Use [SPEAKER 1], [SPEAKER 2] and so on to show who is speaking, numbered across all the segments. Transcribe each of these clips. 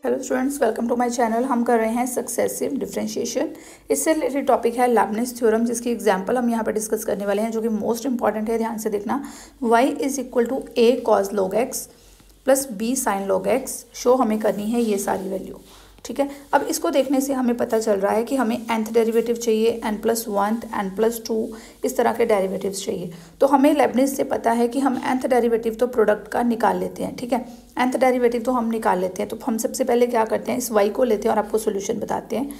[SPEAKER 1] Hello students, welcome to my channel. हम कर रहे हैं सक्सेसिव डिफरेंशिएशन। इससे रिलेटेड टॉपिक है लेबनिज थ्योरम, जिसकी एग्जांपल हम यहाँ पर डिस्कस करने वाले हैं, जो कि मोस्ट इंपॉर्टेंट है। ध्यान से देखना। y is equal to a cos log x plus b sin log x show हमें करनी है ये सारी वैल्यू। ठीक है, अब इसको देखने से हमें पता चल रहा है कि हमें nth डेरिवेटिव चाहिए, n+1, n+2 इस तरह के डेरिवेटिव्स चाहिए। तो हमें लेबनिज से पता है कि हम nth डेरिवेटिव तो प्रोडक्ट का निकाल लेते हैं। ठीक है, nth डेरिवेटिव तो हम निकाल लेते हैं। तो हम सबसे पहले क्या करते हैं, इस y को लेते हैं और आपको सोल्यूशन बताते हैं।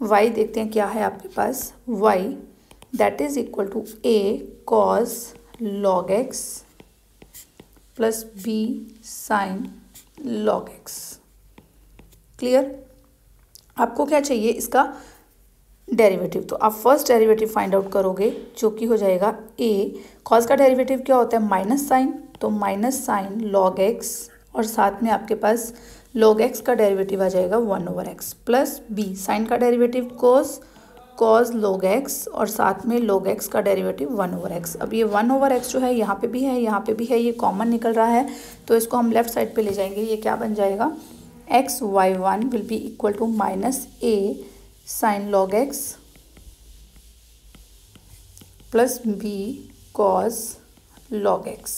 [SPEAKER 1] y देखते हैं क्या है आपके पास। y that is equal to a cos log x plus b sin log x। Clear? आपको क्या चाहिए, इसका डेरिवेटिव। तो आप फर्स्ट डेरिवेटिव फाइंड आउट करोगे, जो कि हो जाएगा a cos का डेरिवेटिव क्या होता है, माइनस साइन, तो माइनस साइन log x, और साथ में आपके पास log x का डेरिवेटिव आ जाएगा 1/x, प्लस b साइन का डेरिवेटिव cos log x, और साथ में log x का डेरिवेटिव 1/x। अब ये 1/x जो है यहाँ पे भी है, यहाँ पे भी है, ये कॉमन निकल रहा है, तो इसको हम लेफ्ट साइड पे ले जाएंगे। ये क्या बन जाएगा, xy1 will be equal to minus a sine log x plus b cos log x।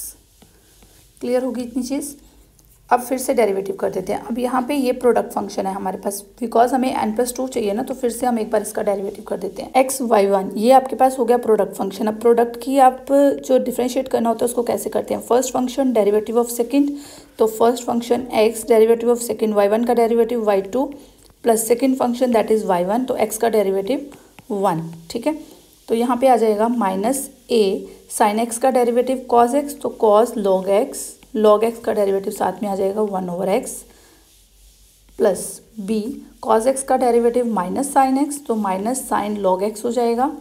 [SPEAKER 1] Clear होगी इतनी चीज़। अब फिर से डेरिवेटिव कर देते हैं। अब यहाँ पे ये प्रोडक्ट फंक्शन है हमारे पास, बिकॉज हमें n+2 चाहिए ना, तो फिर से हम एक बार इसका डेरिवेटिव कर देते हैं। xy1 ये आपके पास हो गया प्रोडक्ट फंक्शन। अब प्रोडक्ट की आप जो डिफरेंशिएट करना होता है उसको कैसे करते हैं, first function derivative of second, तो first function x derivative of second y1 का derivative y2 plus second function that is y1, तो x का डेरिवेटिव 1। ठीक है, तो यहाँ पे आ जाएगा माइनस a साइन x का डेरिवेटिव cos x, तो cos log x का डेरिवेटिव साथ में आ जाएगा 1/x, plus b cos x का डेरिवेटिव माइनस साइन x, तो माइनस साइन log x हो जाएगा,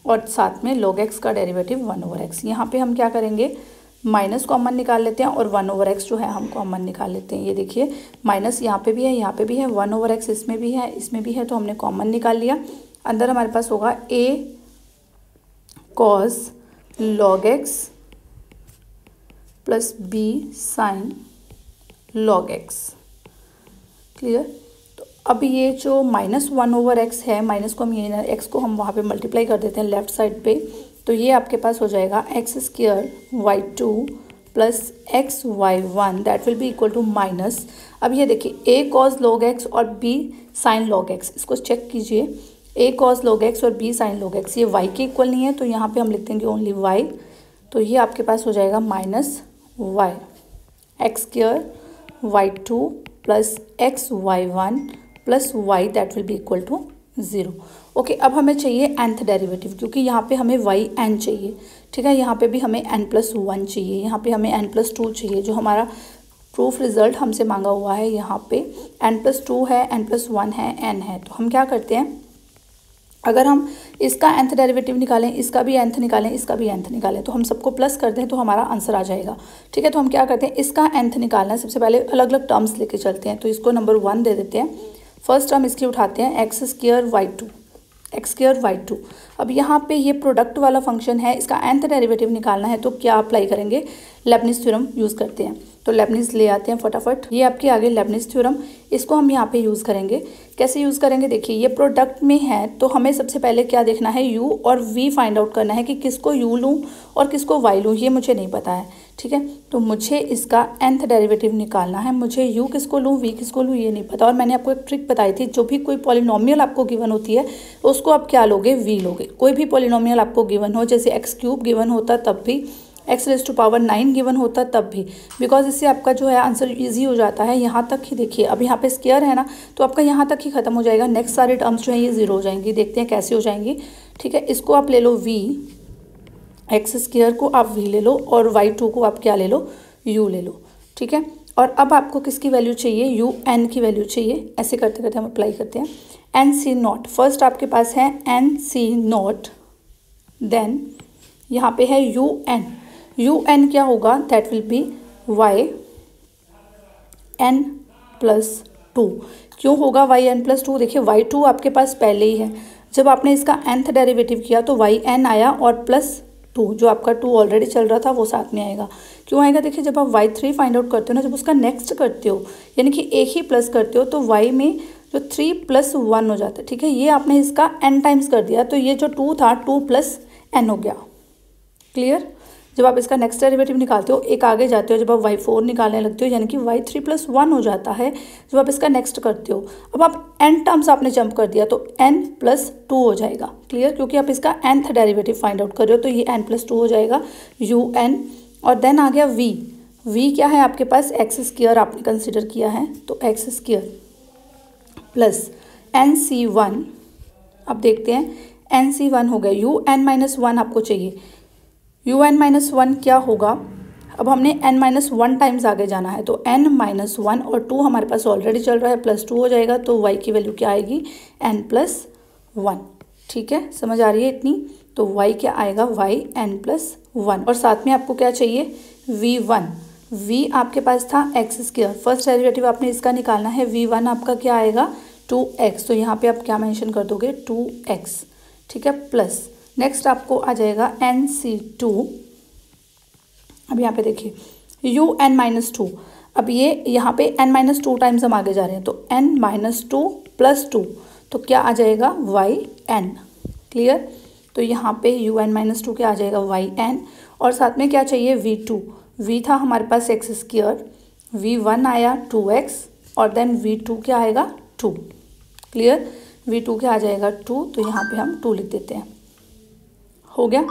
[SPEAKER 1] और साथ में log x का डेरिवेटिव 1/x। यहाँ पे हम क्या करेंगे, माइनस कॉमन निकाल लेते हैं और 1/x जो है हम कॉमन निकाल लेते हैं। ये देखिए, माइनस यहाँ पे भी है, यहाँ पे भी है, 1/x इसमें भी है, इसमें भी है, तो हमने कॉमन निकाल लिया। अंदर हमारे पास होगा a cos log x plus b sine log x। Clear? तो अब ये जो माइनस 1/x है, माइनस को हम ये x को हम वहाँ पे मल्टीप्लाई कर देते हैं लेफ्ट साइड पे, तो ये आपके पास हो जाएगा x² y2 plus xy1 that will be equal to minus. अब ये देखिए a cos log x और b साइन log x, इसको चेक कीजिए। a cos log x और b साइन log x ये y के इक्वल नहीं है, तो यहाँ पे हम लिख देंगे ओनली y, तो ये आपके पास हो जाएगा minus y x² y2 plus xy1 plus y that will be equal to 0। Okay, अब हमें चाहिए nth डेरिवेटिव, क्योंकि यहाँ पे हमें yn चाहिए। ठीक है, यहाँ पे भी हमें n+1 चाहिए, यहाँ पे हमें n+2 चाहिए। जो हमारा प्रूफ रिजल्ट हमसे मांगा हुआ है, यहाँ पे n+2 है, n+1 है, n है। तो हम क्या करते हैं, अगर हम इसका nth डेरिवेटिव निकालें, इसका भी nth निकालें, इसका भी nth निकालें, तो हम सबको प्लस कर दें तो हमारा आंसर आ जाएगा। ठीक है, तो हम क्या करते हैं, इसका nth निकालना है, सबसे पहले अलग अलग टर्म्स लेके चलते हैं। तो इसको नंबर 1 दे देते हैं। फर्स्ट टर्म इसकी उठाते हैं x² y2। अब यहाँ पे ये प्रोडक्ट वाला फंक्शन है, इसका nth डेरिवेटिव निकालना है, तो क्या अप्लाई करेंगे, लेबनिज थ्योरम यूज़ करते हैं। तो लेबनिज ले आते हैं फटाफट। ये आपके आगे लेबनिज थ्योरम, इसको हम यहाँ पे यूज़ करेंगे। कैसे यूज़ करेंगे, देखिए ये प्रोडक्ट में है, तो हमें सबसे पहले क्या देखना है, u और v फाइंड आउट करना है कि किसको u लूँ और किसको y लूँ, ये मुझे नहीं पता है। ठीक है, तो मुझे इसका nth डेरिवेटिव निकालना है। मुझे u किसको लूँ, v किसको लूँ, ये नहीं पता। और मैंने आपको एक ट्रिक बताई थी, जो भी कोई पॉलिनोमियल आपको गिवन होती है उसको आप क्या लोगे, v लोगे। कोई भी पॉलिनोमियल आपको गिवन हो, जैसे x³ गिवन होता तब भी, x⁻⁹ गिवन होता तब भी, बिकॉज इससे आपका जो है आंसर इजी हो जाता है। यहाँ तक ही देखिए, अब यहाँ पे स्क्वायर है ना, तो आपका यहाँ तक ही खत्म हो जाएगा। नेक्स्ट सारे टर्म्स जो हैं ये 0 हो जाएंगी। देखते हैं कैसे हो जाएंगी। ठीक है, इसको आप ले लो v, x² को आप v ले लो, और y2 को आप क्या ले लो, u ले लो। ठीक है, और अब आपको किसकी वैल्यू चाहिए, un की वैल्यू चाहिए। ऐसे करते करते हम अप्लाई करते हैं। nc0 फर्स्ट आपके पास है nc0, देन यहाँ पे है un क्या होगा, दैट विल बी yn+2। क्यों होगा yn+2, देखिए y2 आपके पास पहले ही है। जब आपने इसका nth डेरिवेटिव किया तो yn आया और प्लस 2, जो आपका 2 ऑलरेडी चल रहा था वो साथ में आएगा। क्यों आएगा? देखिए जब आप y3 फाइंड आउट करते हो ना, जब उसका नेक्स्ट करते हो यानी कि एक ही प्लस करते हो तो y में जो 3 + 1 हो जाता है, ठीक है। ये आपने इसका n टाइम्स कर दिया तो ये जो 2 था 2 + n हो गया। क्लियर? जब आप इसका नेक्स्ट डेरिवेटिव निकालते हो एक आगे जाते हो, जब आप y4 निकालने लगते हो यानी कि y3 + 1 हो जाता है जब आप इसका नेक्स्ट करते हो। अब आप n टर्म्स आपने जंप कर दिया तो n + 2 हो जाएगा। क्लियर? क्योंकि आप इसका nth डेरिवेटिव फाइंड आउट कर रहे हो तो ये n + 2 हो जाएगा un। और देन आ गया v क्या है आपके पास? x² आपने कंसिडर किया है तो x² प्लस nc1। अब देखते हैं nc1 हो गया un-1 आपको चाहिए। un-1 क्या होगा? अब हमने n-1 टाइम्स आगे जाना है तो n-1 और 2 हमारे पास ऑलरेडी चल रहा है, +2 हो जाएगा तो y की वैल्यू क्या आएगी? n+1। ठीक है, समझ आ रही है इतनी? तो y क्या आएगा? y n+1। और साथ में आपको क्या चाहिए? v1। v आपके पास था x², फर्स्ट डेरिवेटिव आपने इसका निकालना है। v1 आपका क्या आएगा? 2x। तो यहाँ पे आप क्या मेंशन कर दोगे? 2x। ठीक है, प्लस नेक्स्ट आपको आ जाएगा nc2। अब यहाँ पे देखिए un-2। अब ये यहाँ पे n-2 टाइम्स हम आगे जा रहे हैं तो n-2 + 2 तो क्या आ जाएगा? yn। क्लियर? तो यहाँ पे un-2 क्या आ जाएगा? yn। और साथ में क्या चाहिए? v2। v था हमारे पास x², v1 आया 2x और देन v2 क्या आएगा? 2। क्लियर? v2 क्या आ जाएगा? 2। तो यहाँ पे हम 2 लिख देते हैं। हो गया।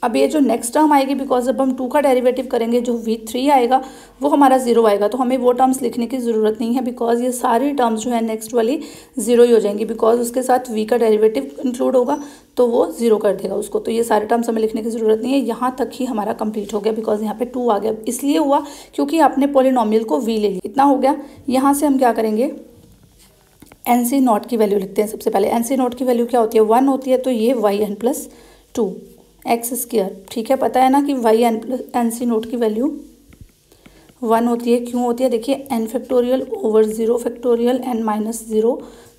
[SPEAKER 1] अब ये जो नेक्स्ट टर्म आएगी, बिकॉज जब हम 2 का डेरिवेटिव करेंगे जो v3 आएगा वो हमारा 0 आएगा, तो हमें वो टर्म्स लिखने की ज़रूरत नहीं है बिकॉज ये सारी टर्म्स जो है नेक्स्ट वाली 0 ही हो जाएंगी, बिकॉज उसके साथ v का डेरिवेटिव इंक्लूड होगा तो वो 0 कर देगा उसको। तो ये सारे टर्म्स हमें लिखने की ज़रूरत नहीं है। यहाँ तक ही हमारा कंप्लीट हो गया बिकॉज यहाँ पे 2 आ गया। इसलिए हुआ क्योंकि आपने पोलिनोमियल को v ले लिया। इतना हो गया। यहाँ से हम क्या करेंगे? nc0 की वैल्यू लिखते हैं सबसे पहले। nc0 की वैल्यू क्या होती है? 1 होती है तो ये yn+2 x²। ठीक है, पता है ना कि nc0 की वैल्यू 1 होती है। क्यों होती है? देखिए n⁴/0 n-0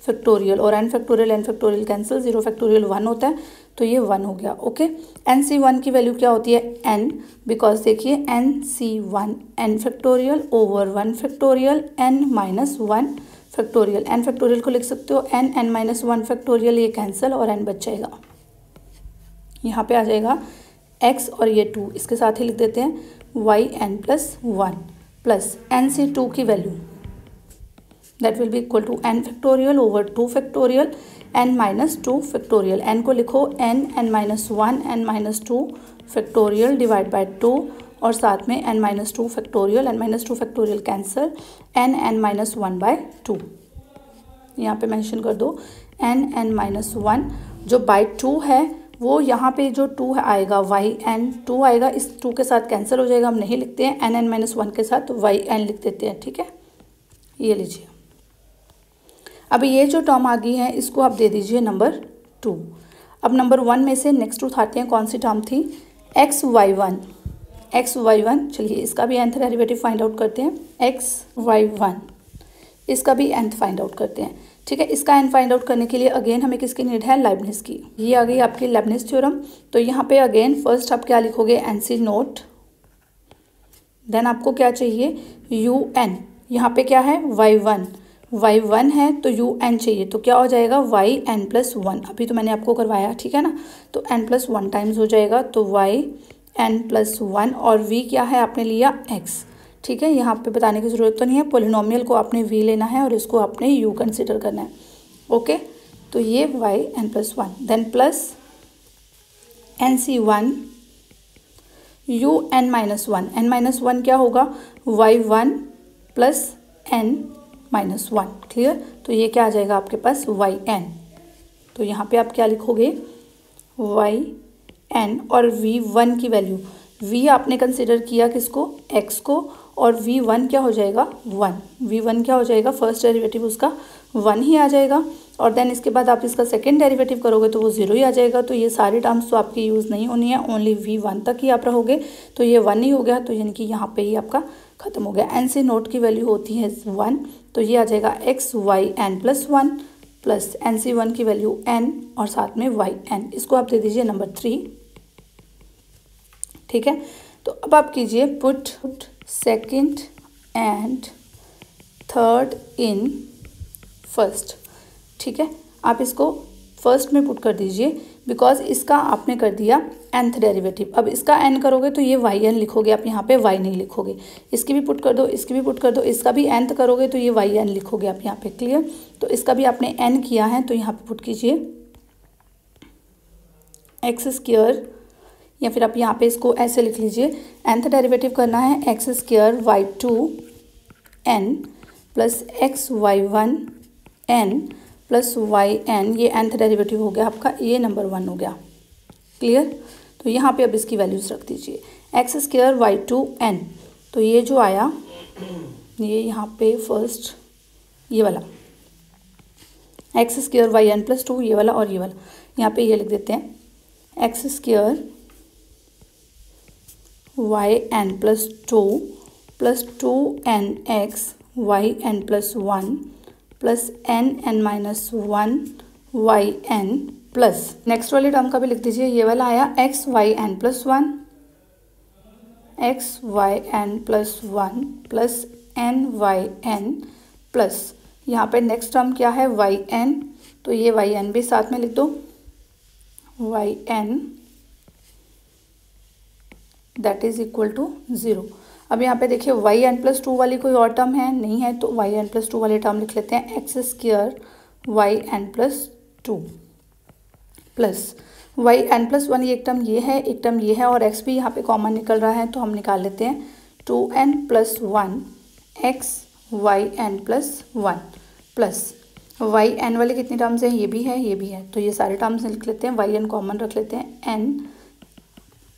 [SPEAKER 1] फैक्टोरियल और n⁴ कैंसिल, 0 फैक्टोरियल 1 होता है तो ये 1 हो गया। ओके, nc1 की वैल्यू क्या होती है? n, बिकॉज देखिए nc1 n⁴/1 factorial n-1 factorial. n factorial को लिख सकते हो n-1 फैक्टोरियल, ये कैंसिल और n बच जाएगा। यहाँ पे आ जाएगा x और ये 2 इसके साथ ही लिख देते हैं yn+1 प्लस nc2 की value that will be equal to n⁴/2 factorial n-2 factorial. n को लिखो n-1 n-2 factorial divide by 2 और साथ में n-2 फैक्टोरियल कैंसिल n-1/2। यहाँ पे मेंशन कर दो n-1 जो बाय 2 है वो यहाँ पे जो 2 आएगा yn2 आएगा, इस 2 के साथ कैंसिल हो जाएगा, हम नहीं लिखते हैं। n-1 के साथ yn लिख देते हैं। ठीक है, ये लीजिए। अब ये जो टर्म आ गई है इसको आप दे दीजिए नंबर 2। अब नंबर 1 में से नेक्स्ट उठाते हैं। कौन सी टर्म थी? xy1। चलिए इसका भी nth डेरिवेटिव फाइंड आउट करते हैं। xy1 इसका भी nth फाइंड आउट करते हैं। ठीक है, इसका n फाइंड आउट करने के लिए अगेन हमें किसकी नीड है? लाइबनिज की। ये आ गई आपकी लाइबनिज थ्योरम। तो यहाँ पे अगेन फर्स्ट आप क्या लिखोगे? nc0। देन आपको क्या चाहिए? un। यहाँ पे क्या है? y1 है तो un चाहिए, तो क्या हो जाएगा? yn+1। अभी तो मैंने आपको करवाया, ठीक है ना? तो n+1 टाइम्स हो जाएगा तो yn+1 और v क्या है? आपने लिया x। ठीक है, यहाँ पे बताने की ज़रूरत तो नहीं है। पोलिनोमियल को आपने v लेना है और इसको आपने u कंसिडर करना है। ओके, तो ये yn+1 then plus nc1 un-1। n-1 क्या होगा? y1 + n-1। क्लियर? तो ये क्या आ जाएगा आपके पास? yn। तो यहाँ पे आप क्या लिखोगे? yn और v1 की वैल्यू, v आपने कंसिडर किया किसको? x को, और v1 क्या हो जाएगा? 1। v1 क्या हो जाएगा? फर्स्ट डेरिवेटिव उसका 1 ही आ जाएगा और देन इसके बाद आप इसका सेकेंड डेरिवेटिव करोगे तो वो 0 ही आ जाएगा। तो ये सारी टर्म्स तो आपकी यूज़ नहीं होनी है, ओनली v1 तक ही आप रहोगे। तो ये 1 ही हो गया, तो यानी कि यहाँ पे ही आपका ख़त्म हो गया। nc0 की वैल्यू होती है 1, तो ये आ जाएगा xyn+1 प्लस nc1 की वैल्यू n और साथ में yn। इसको आप दे दीजिए नंबर 3। ठीक है। तो अब आप कीजिए put second and third in first, ठीक है। आप इसको फर्स्ट में पुट कर दीजिए बिकॉज इसका आपने कर दिया nth डेरिवेटिव। अब इसका n करोगे तो ये yn लिखोगे आप, यहाँ पे y नहीं लिखोगे। इसकी भी पुट कर दो, इसकी भी पुट कर दो, इसका भी nth करोगे तो ये yn लिखोगे आप यहाँ पे, क्लियर। तो इसका भी आपने n किया है तो यहाँ पे पुट कीजिए एक्स स्क्वायर, या फिर आप यहाँ पे इसको ऐसे लिख लीजिए, nth डेरिवेटिव करना है x square y2 n plus x y1 n plus yn, ये nth डेरिवेटिव हो गया आपका, ये नंबर 1 हो गया, क्लियर। तो यहाँ पे अब इसकी वैल्यूज़ रख दीजिए, एक्स स्क्वायर y2 n, तो ये जो आया ये यहाँ पे फर्स्ट ये वाला एक्स स्क्वायर yn प्लस 2, ये वाला और ये वाला, यहाँ पे ये लिख देते हैं x square yn plus 2 plus 2nx yn plus 1 plus n minus 1 yn plus next वाली टर्म का भी लिख दीजिए, ये वाला आया x y n plus 1 plus 1 plus ny plus यहाँ पे नेक्स्ट टर्म क्या है yn, तो ये yn भी साथ में लिख दो, yn that is equal to 0। अब यहाँ पे देखिए yn प्लस 2 वाली कोई और टर्म है नहीं है, तो yn प्लस 2 वाली टर्म लिख लेते हैं x square yn plus 2 plus yn plus 1, ये एक टर्म ये है, एक टर्म ये है और x भी यहाँ पे कॉमन निकल रहा है तो हम निकाल लेते हैं 2n plus 1 x yn plus 1 plus yn वाले कितनी टर्म्स हैं, ये भी है ये भी है, तो ये सारे टर्म्स लिख लेते हैं, yn कॉमन रख लेते हैं,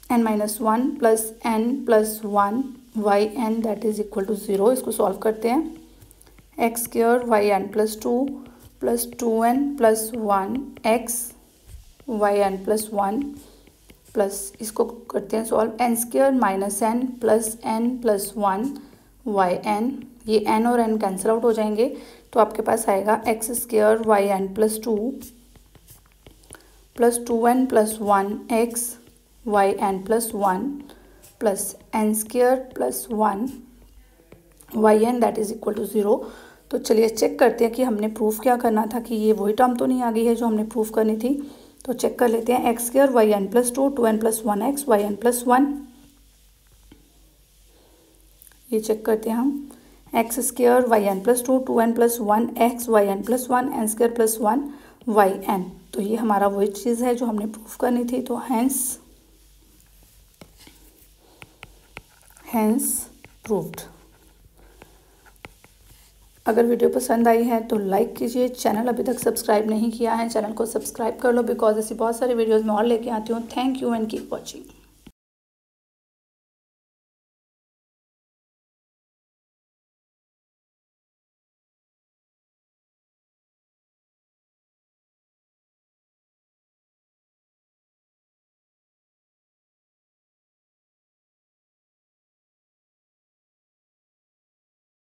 [SPEAKER 1] n minus 1 plus n plus 1 yn that is equal to 0। इसको सॉल्व करते हैं, x square yn plus 2 plus 2n plus 1 x yn plus 1 plus इसको करते हैं solve, n square minus n plus 1 yn, ये n और n कैंसिल आउट हो जाएंगे तो आपके पास आएगा x square yn plus 2 plus 2n plus 1 x yn plus 1 plus n square plus 1 yn that is equal to 0। तो चलिए चेक करते हैं कि हमने प्रूफ क्या करना था, कि ये वही टर्म तो नहीं आ गई है जो हमने प्रूफ करनी थी। तो चेक कर लेते हैं, x square yn plus 2 2n plus 1 x yn plus 1, ये चेक करते हैं हम, x square yn plus 2 2n plus 1 x yn plus 1 n square plus 1 yn, तो ये हमारा वही चीज़ है जो हमने प्रूफ करनी थी। तो हैंस प्रूव्ड। अगर वीडियो पसंद आई है तो लाइक कीजिए, चैनल अभी तक सब्सक्राइब नहीं किया है चैनल को सब्सक्राइब कर लो बिकॉज ऐसी बहुत सारी वीडियोस मैं और लेके आती हूँ। Thank you and keep watching.